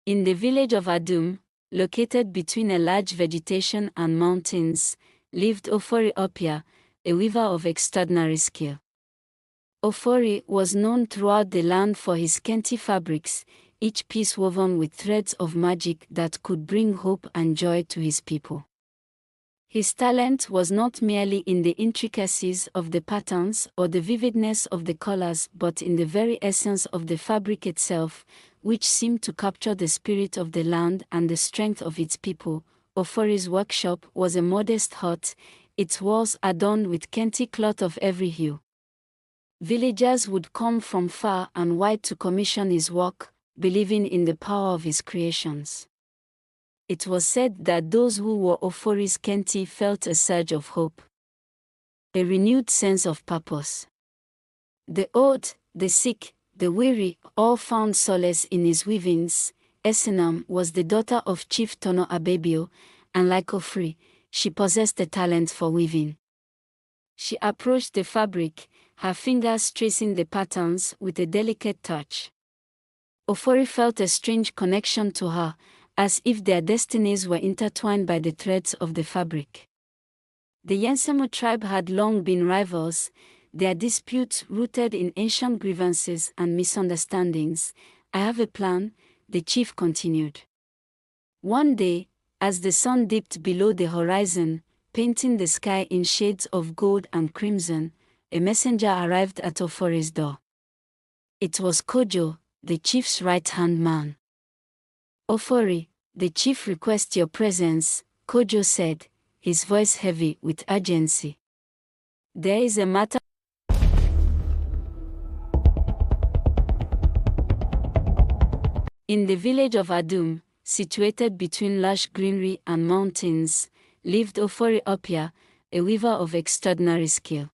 In the village of Adum, located between a large vegetation and mountains, lived Ofori Appiah, a weaver of extraordinary skill. Ofori was known throughout the land for his kente fabrics, each piece woven with threads of magic that could bring hope and joy to his people. His talent was not merely in the intricacies of the patterns or the vividness of the colors, but in the very essence of the fabric itself, which seemed to capture the spirit of the land and the strength of its people. Ofori's workshop was a modest hut, its walls adorned with kente cloth of every hue. Villagers would come from far and wide to commission his work, believing in the power of his creations. It was said that those who wore Ofori's kente felt a surge of hope, a renewed sense of purpose. The old, the sick, the weary, all found solace in his weavings. Esinam was the daughter of Chief Tono Abebio, and like Ofori, she possessed a talent for weaving. She approached the fabric, her fingers tracing the patterns with a delicate touch. Ofori felt a strange connection to her, as if their destinies were intertwined by the threads of the fabric. The Yensomu tribe had long been rivals, their disputes rooted in ancient grievances and misunderstandings. "I have a plan," the chief continued. One day, as the sun dipped below the horizon, painting the sky in shades of gold and crimson, a messenger arrived at Ofori's door. It was Kojo, the chief's right-hand man. "Ofori, the chief requests your presence," Kojo said, his voice heavy with urgency. "There is a matter." In the village of Adum, situated between lush greenery and mountains, lived Ofori Appiah, a weaver of extraordinary skill.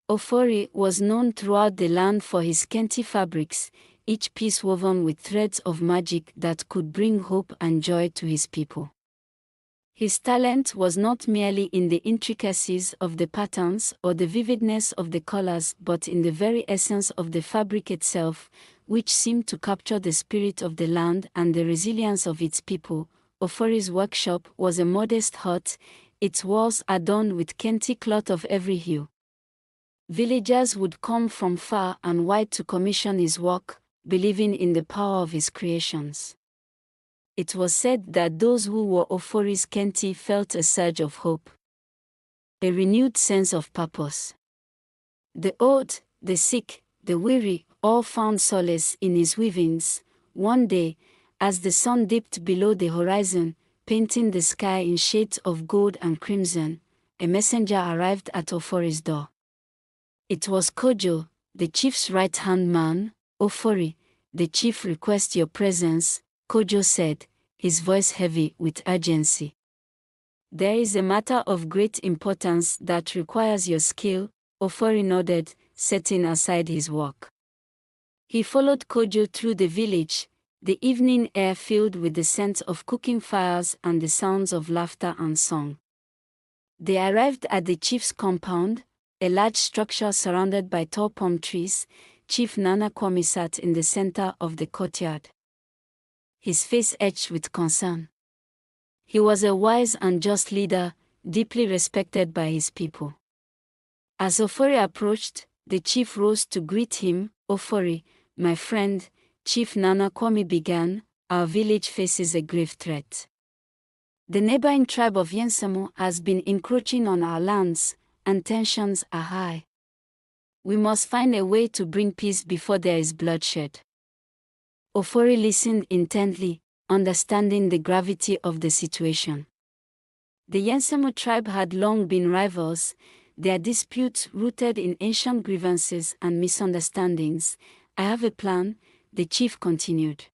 Ofori was known throughout the land for his kente fabrics, each piece woven with threads of magic that could bring hope and joy to his people. His talent was not merely in the intricacies of the patterns or the vividness of the colors, but in the very essence of the fabric itself, which seemed to capture the spirit of the land and the resilience of its people. Ofori's workshop was a modest hut, its walls adorned with kente cloth of every hue. Villagers would come from far and wide to commission his work, believing in the power of his creations. It was said that those who wore Ofori's kente felt a surge of hope, a renewed sense of purpose. The old, the sick, the weary, all found solace in his weavings. One day, as the sun dipped below the horizon, painting the sky in shades of gold and crimson, a messenger arrived at Ofori's door. It was Kojo, the chief's right-hand man. "Ofori, the chief requests your presence," Kojo said, his voice heavy with urgency. "There is a matter of great importance that requires your skill," Ofori nodded, setting aside his work. He followed Kojo through the village, the evening air filled with the scent of cooking fires and the sounds of laughter and song. They arrived at the chief's compound, a large structure surrounded by tall palm trees. Chief Nana Kwame sat in the center of the courtyard, his face etched with concern. He was a wise and just leader, deeply respected by his people. As Ofori approached, the chief rose to greet him. "Ofori, my friend," Chief Nana Kwame began, "our village faces a grave threat. The neighboring tribe of Yensomu has been encroaching on our lands, and tensions are high. We must find a way to bring peace before there is bloodshed." Ofori listened intently, understanding the gravity of the situation. The Yensomu tribe had long been rivals, their disputes rooted in ancient grievances and misunderstandings. "I have a plan," the chief continued.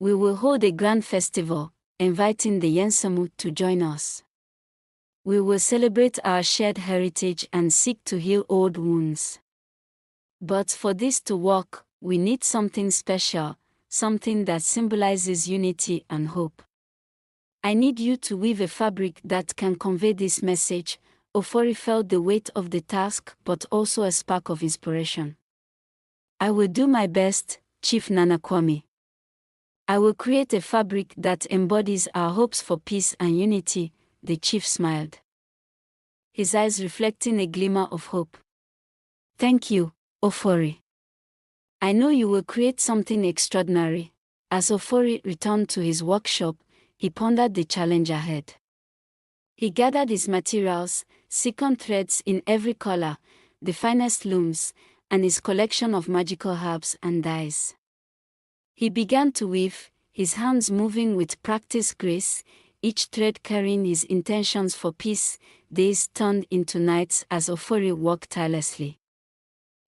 "We will hold a grand festival, inviting the Yensomu to join us. We will celebrate our shared heritage and seek to heal old wounds. But for this to work, we need something special, something that symbolizes unity and hope. I need you to weave a fabric that can convey this message." Ofori felt the weight of the task, but also a spark of inspiration. "I will do my best, Chief Nana Kwame." I will create a fabric that embodies our hopes for peace and unity, the chief smiled, his eyes reflecting a glimmer of hope. Thank you, Ofori. I know you will create something extraordinary. As Ofori returned to his workshop, he pondered the challenge ahead. He gathered his materials, silken threads in every color, the finest looms, and his collection of magical herbs and dyes. He began to weave, his hands moving with practiced grace, each thread carrying his intentions for peace. Days turned into nights as Ofori worked tirelessly.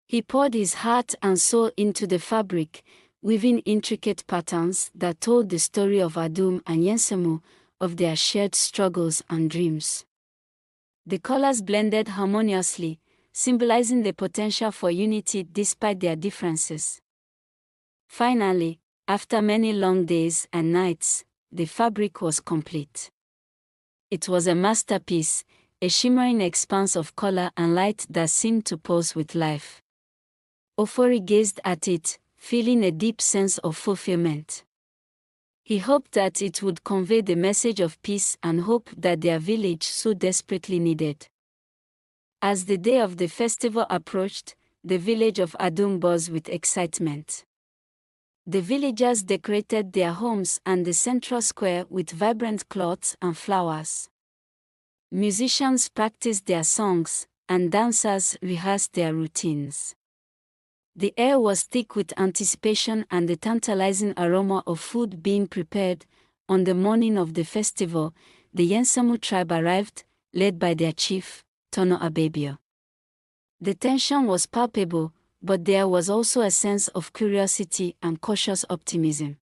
He poured his heart and soul into the fabric, weaving intricate patterns that told the story of Adum and Yensomu, of their shared struggles and dreams. The colors blended harmoniously, symbolizing the potential for unity despite their differences. Finally, after many long days and nights, the fabric was complete. It was a masterpiece, a shimmering expanse of color and light that seemed to pulse with life. Ofori gazed at it, feeling a deep sense of fulfillment. He hoped that it would convey the message of peace and hope that their village so desperately needed. As the day of the festival approached, the village of Adum buzzed with excitement. The villagers decorated their homes and the central square with vibrant cloths and flowers. Musicians practiced their songs, and dancers rehearsed their routines. The air was thick with anticipation and the tantalizing aroma of food being prepared. On the morning of the festival, the Yensomu tribe arrived, led by their chief, Traditional. The tension was palpable, but there was also a sense of curiosity and cautious optimism.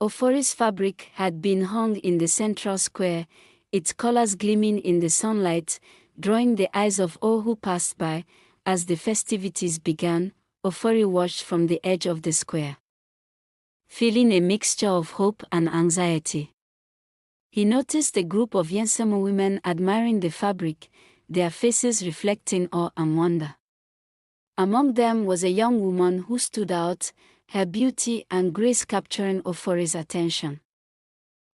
Ofori's fabric had been hung in the central square, its colors gleaming in the sunlight, drawing the eyes of all who passed by. As the festivities began, Ofori watched from the edge of the square, feeling a mixture of hope and anxiety. He noticed a group of Yensomu women admiring the fabric, their faces reflecting awe and wonder. Among them was a young woman who stood out, her beauty and grace capturing Ofori's attention.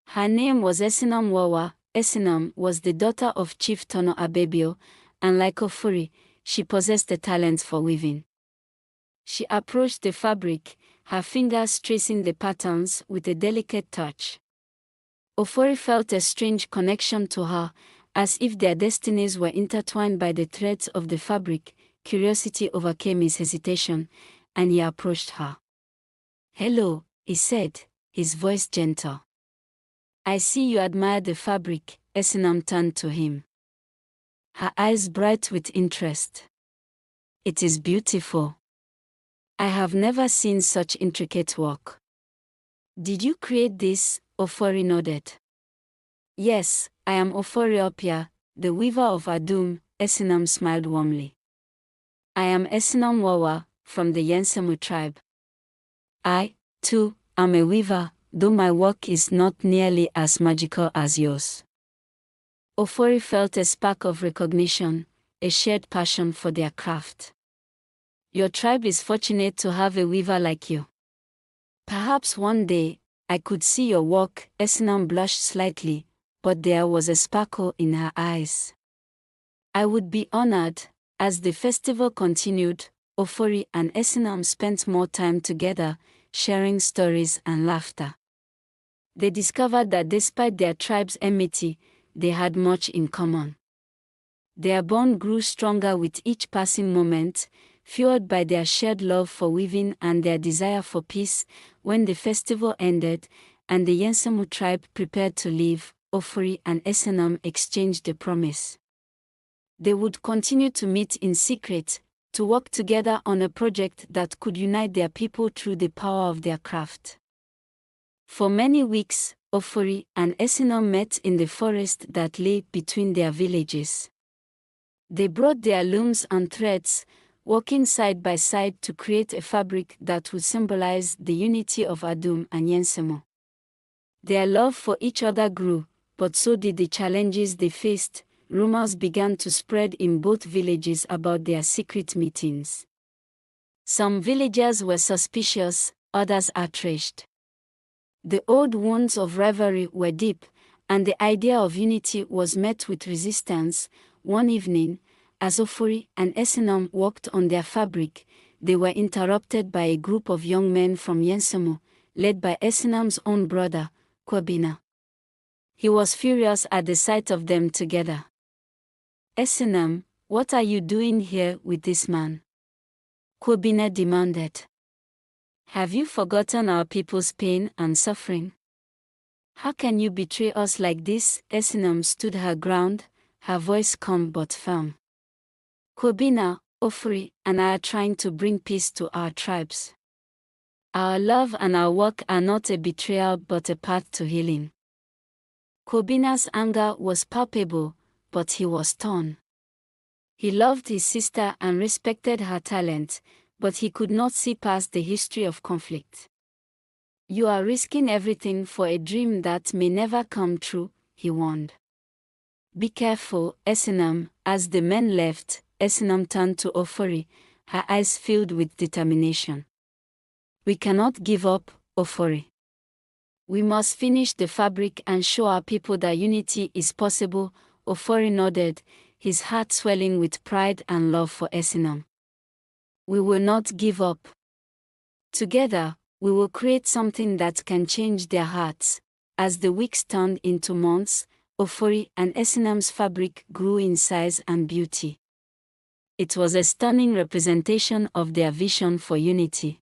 Her name was Esinam Wawah. Esinam was the daughter of Chief Traditional, and like Ofori, she possessed a talent for weaving. She approached the fabric, her fingers tracing the patterns with a delicate touch. Ofori felt a strange connection to her, as if their destinies were intertwined by the threads of the fabric. Curiosity overcame his hesitation, and he approached her. "Hello," he said, his voice gentle. "I see you admire the fabric." Esinam turned to him, her eyes bright with interest. "It is beautiful. I have never seen such intricate work." "Did you create this?" Ofori nodded. "Yes, I am Ofori Appiah, the weaver of Adum." Esinam smiled warmly. "I am Esinam Wawah, from the Yensomu tribe. I, too, am a weaver, though my work is not nearly as magical as yours." Ofori felt a spark of recognition, a shared passion for their craft. "Your tribe is fortunate to have a weaver like you. Perhaps one day, I could see your work." Esinam blushed slightly, but there was a sparkle in her eyes. "I would be honored." As the festival continued, Ofori and Esinam spent more time together, sharing stories and laughter. They discovered that despite their tribe's enmity, they had much in common. Their bond grew stronger with each passing moment, fueled by their shared love for weaving and their desire for peace. When the festival ended, and the Yensomu tribe prepared to leave, Ofori and Esinam exchanged a promise. They would continue to meet in secret, to work together on a project that could unite their people through the power of their craft. For many weeks, Ofori and Esinam met in the forest that lay between their villages. They brought their looms and threads, working side by side to create a fabric that would symbolize the unity of Adum and Yensomu. Their love for each other grew, but so did the challenges they faced. Rumors began to spread in both villages about their secret meetings. Some villagers were suspicious, others outraged. The old wounds of rivalry were deep, and the idea of unity was met with resistance. One evening, as Ofori and Esinam worked on their fabric, they were interrupted by a group of young men from Yensomu, led by Esinam's own brother, Kwabena. He was furious at the sight of them together. "Esinam, what are you doing here with this man?" Kwabena demanded. "Have you forgotten our people's pain and suffering? How can you betray us like this?" Esinam stood her ground, her voice calm but firm. "Kwabena, Ofori, and I are trying to bring peace to our tribes. Our love and our work are not a betrayal but a path to healing." Kwabena's anger was palpable, but he was torn. He loved his sister and respected her talent, but he could not see past the history of conflict. "You are risking everything for a dream that may never come true," he warned. "Be careful, Esinam." As the men left, Esinam turned to Ofori, her eyes filled with determination. "We cannot give up, Ofori. We must finish the fabric and show our people that unity is possible." Ofori nodded, his heart swelling with pride and love for Esinam. "We will not give up. Together, we will create something that can change their hearts." As the weeks turned into months, Ofori and Esinam's fabric grew in size and beauty. It was a stunning representation of their vision for unity,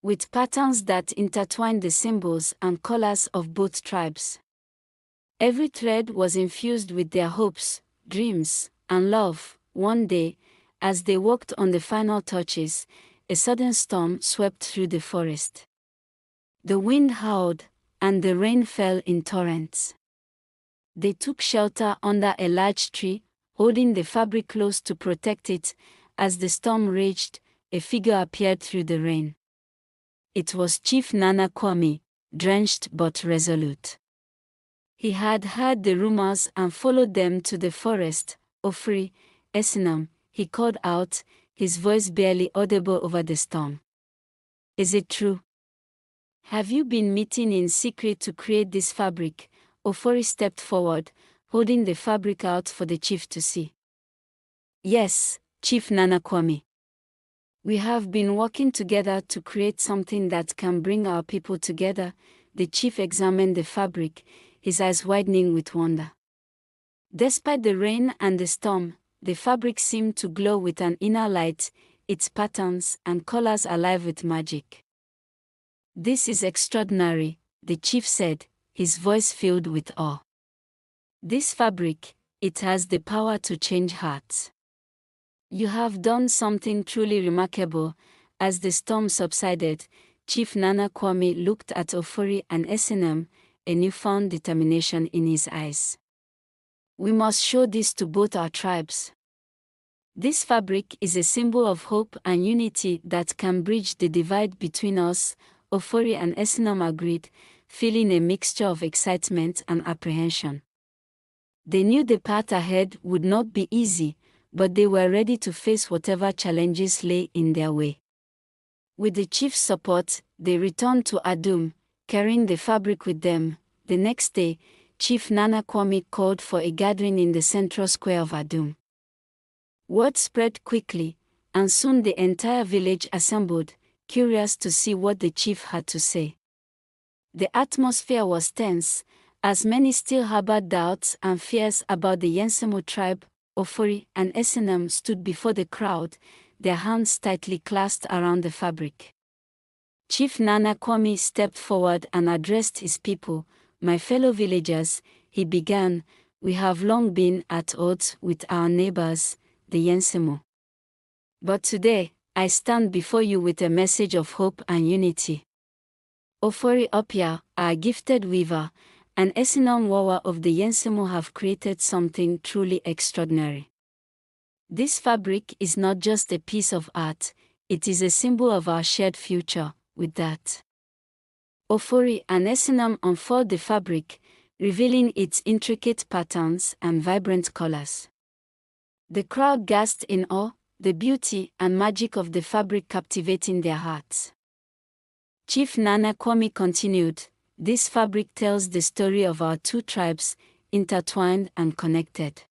with patterns that intertwined the symbols and colors of both tribes. Every thread was infused with their hopes, dreams, and love. One day, as they worked on the final touches, a sudden storm swept through the forest. The wind howled, and the rain fell in torrents. They took shelter under a large tree, holding the fabric close to protect it. As the storm raged, a figure appeared through the rain. It was Chief Nana Kwame, drenched but resolute. He had heard the rumors and followed them to the forest. "Ofori, Esinam," he called out, his voice barely audible over the storm. "Is it true? Have you been meeting in secret to create this fabric?" Ofori stepped forward, holding the fabric out for the chief to see. "Yes, Chief Nana Kwame. We have been working together to create something that can bring our people together." The chief examined the fabric, his eyes widening with wonder. Despite the rain and the storm, the fabric seemed to glow with an inner light, its patterns and colors alive with magic. "This is extraordinary," the chief said, his voice filled with awe. "This fabric, it has the power to change hearts. You have done something truly remarkable." As the storm subsided, Chief Nana Kwame looked at Ofori and Esinam, a newfound determination in his eyes. "We must show this to both our tribes. This fabric is a symbol of hope and unity that can bridge the divide between us." Ofori and Esinam agreed, feeling a mixture of excitement and apprehension. They knew the path ahead would not be easy, but they were ready to face whatever challenges lay in their way. With the chief's support, they returned to Adum, carrying the fabric with them. The next day, Chief Nana Kwame called for a gathering in the central square of Adum. Word spread quickly, and soon the entire village assembled, curious to see what the chief had to say. The atmosphere was tense, as many still harbored doubts and fears about the Yensomu tribe. Ofori and Esinam stood before the crowd, their hands tightly clasped around the fabric. Chief Nana Kwame stepped forward and addressed his people. "My fellow villagers," he began, "we have long been at odds with our neighbors, the Yensomu. But today, I stand before you with a message of hope and unity. Ofori Appiah, our gifted weaver, and Esinam Wawah of the Yensomu have created something truly extraordinary. This fabric is not just a piece of art, it is a symbol of our shared future." With that, Ofori and Esinam unfolded the fabric, revealing its intricate patterns and vibrant colors. The crowd gasped in awe, the beauty and magic of the fabric captivating their hearts. Chief Nana Kwame continued, "This fabric tells the story of our two tribes, intertwined and connected.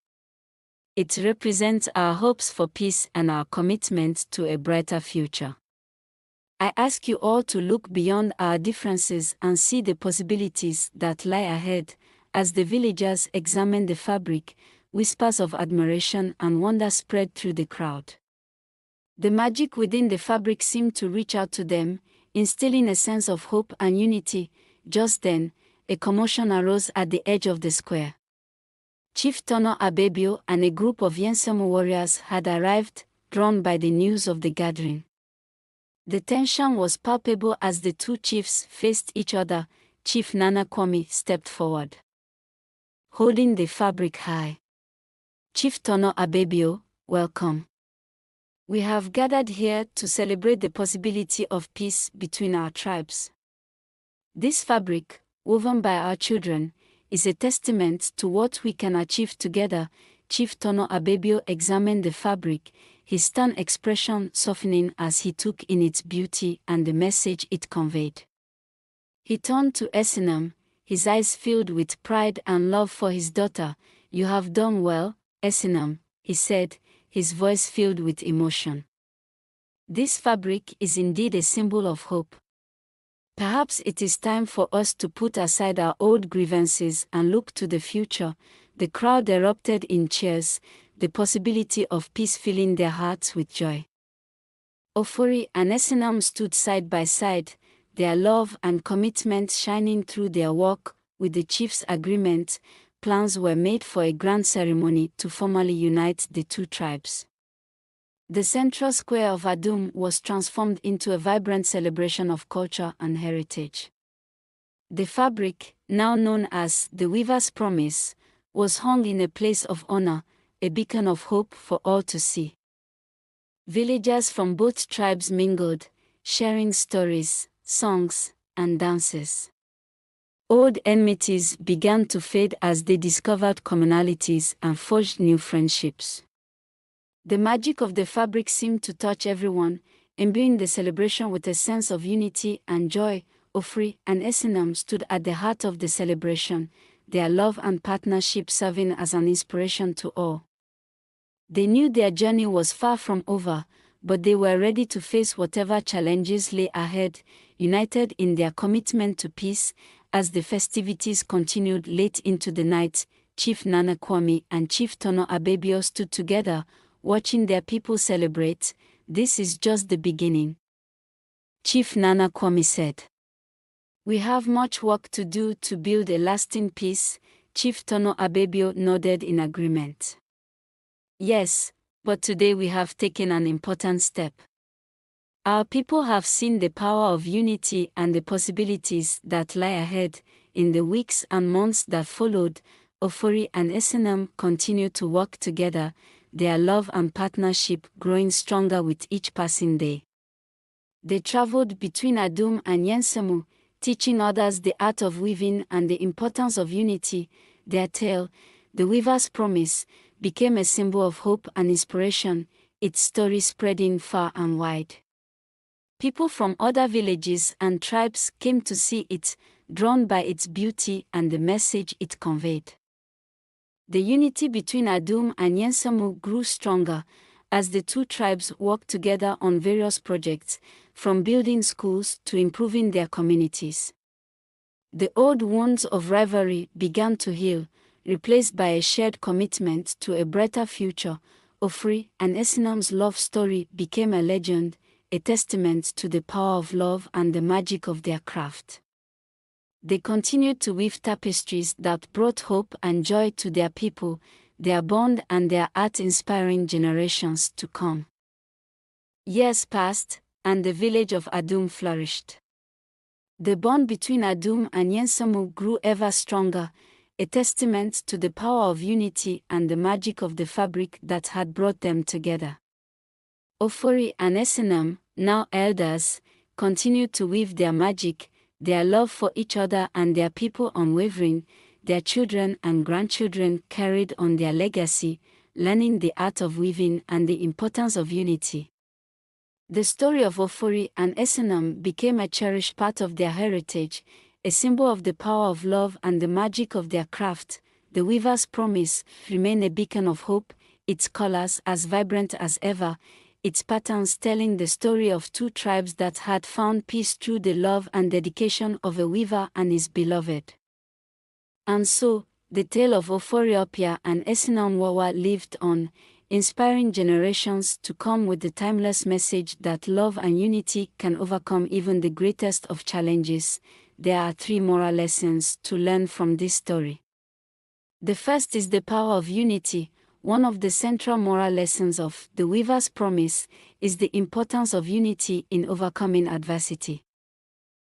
It represents our hopes for peace and our commitment to a brighter future. I ask you all to look beyond our differences and see the possibilities that lie ahead." As the villagers examined the fabric, whispers of admiration and wonder spread through the crowd. The magic within the fabric seemed to reach out to them, instilling a sense of hope and unity. Just then, a commotion arose at the edge of the square. Chief Tono Abebio and a group of Yensomu warriors had arrived, drawn by the news of the gathering. The tension was palpable as the two chiefs faced each other. Chief Nana Kwame stepped forward, holding the fabric high. "Chief Tono Abebio, welcome. We have gathered here to celebrate the possibility of peace between our tribes. This fabric, woven by our children, is a testament to what we can achieve together." Chief Tono Abebio examined the fabric, his stern expression softening as he took in its beauty and the message it conveyed. He turned to Esinam, his eyes filled with pride and love for his daughter. "You have done well, Esinam," he said, his voice filled with emotion. "This fabric is indeed a symbol of hope. Perhaps it is time for us to put aside our old grievances and look to the future." The crowd erupted in cheers, the possibility of peace filling their hearts with joy. Ofori and Esinam stood side by side, their love and commitment shining through their work. With the chief's agreement, plans were made for a grand ceremony to formally unite the two tribes. The central square of Adum was transformed into a vibrant celebration of culture and heritage. The fabric, now known as the Weaver's Promise, was hung in a place of honor, a beacon of hope for all to see. Villagers from both tribes mingled, sharing stories, songs, and dances. Old enmities began to fade as they discovered commonalities and forged new friendships. The magic of the fabric seemed to touch everyone, imbuing the celebration with a sense of unity and joy. Ofori and Esinam stood at the heart of the celebration, their love and partnership serving as an inspiration to all. They knew their journey was far from over, but they were ready to face whatever challenges lay ahead, united in their commitment to peace. As the festivities continued late into the night, Chief Nana Kwame and Chief Tono Abebio stood together, watching their people celebrate. "This is just the beginning," Chief Nana Kwame said. "We have much work to do to build a lasting peace." Chief Tono Abebio nodded in agreement. "Yes, but today we have taken an important step. Our people have seen the power of unity and the possibilities that lie ahead." In the weeks and months that followed, Ofori and Esinam continued to work together, their love and partnership growing stronger with each passing day. They traveled between Adum and Yensomu, teaching others the art of weaving and the importance of unity. Their tale, the Weaver's Promise, became a symbol of hope and inspiration, its story spreading far and wide. People from other villages and tribes came to see it, drawn by its beauty and the message it conveyed. The unity between Adum and Yensomu grew stronger as the two tribes worked together on various projects, from building schools to improving their communities. The old wounds of rivalry began to heal, replaced by a shared commitment to a brighter future. Ofori and Esinam's love story became a legend, a testament to the power of love and the magic of their craft. They continued to weave tapestries that brought hope and joy to their people, their bond and their art inspiring generations to come. Years passed, and the village of Adum flourished. The bond between Adum and Yensomu grew ever stronger, a testament to the power of unity and the magic of the fabric that had brought them together. Ofori and Esinam, now elders, continued to weave their magic, their love for each other and their people unwavering. Their children and grandchildren carried on their legacy, learning the art of weaving and the importance of unity. The story of Ofori and Esinam became a cherished part of their heritage, a symbol of the power of love and the magic of their craft. The weaver's promise remained a beacon of hope, its colors as vibrant as ever, its patterns telling the story of two tribes that had found peace through the love and dedication of a weaver and his beloved. And so, the tale of Ofori Appiah and Esinam Wawah lived on, inspiring generations to come with the timeless message that love and unity can overcome even the greatest of challenges. There are 3 moral lessons to learn from this story. The first is the power of unity. One of the central moral lessons of The Weaver's Promise is the importance of unity in overcoming adversity.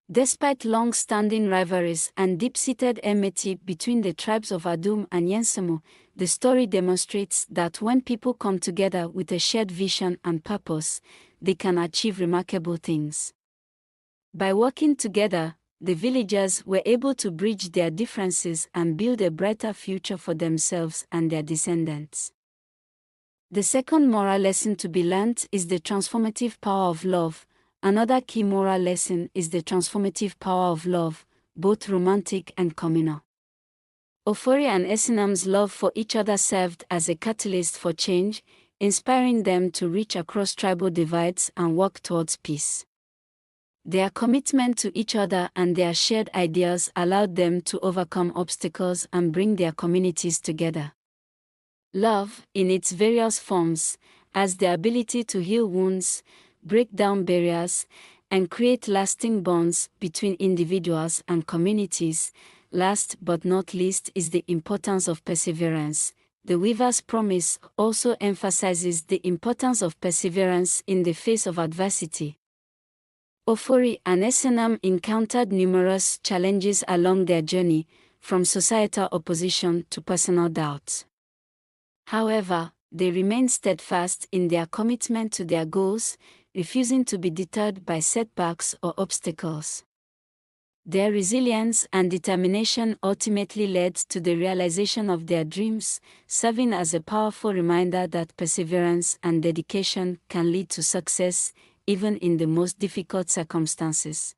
Despite long-standing rivalries and deep-seated enmity between the tribes of Adum and Yensomu, the story demonstrates that when people come together with a shared vision and purpose, they can achieve remarkable things. By working together, the villagers were able to bridge their differences and build a brighter future for themselves and their descendants. The second moral lesson to be learned is the transformative power of love. Another key moral lesson is the transformative power of love, both romantic and communal. Ofori and Esinam's love for each other served as a catalyst for change, inspiring them to reach across tribal divides and work towards peace. Their commitment to each other and their shared ideas allowed them to overcome obstacles and bring their communities together. Love, in its various forms, has the ability to heal wounds, break down barriers, and create lasting bonds between individuals and communities. Last but not least is the importance of perseverance. The Weaver's Promise also emphasizes the importance of perseverance in the face of adversity. Ofori and Esinam encountered numerous challenges along their journey, from societal opposition to personal doubts. However, they remained steadfast in their commitment to their goals, refusing to be deterred by setbacks or obstacles. Their resilience and determination ultimately led to the realization of their dreams, serving as a powerful reminder that perseverance and dedication can lead to success, even in the most difficult circumstances.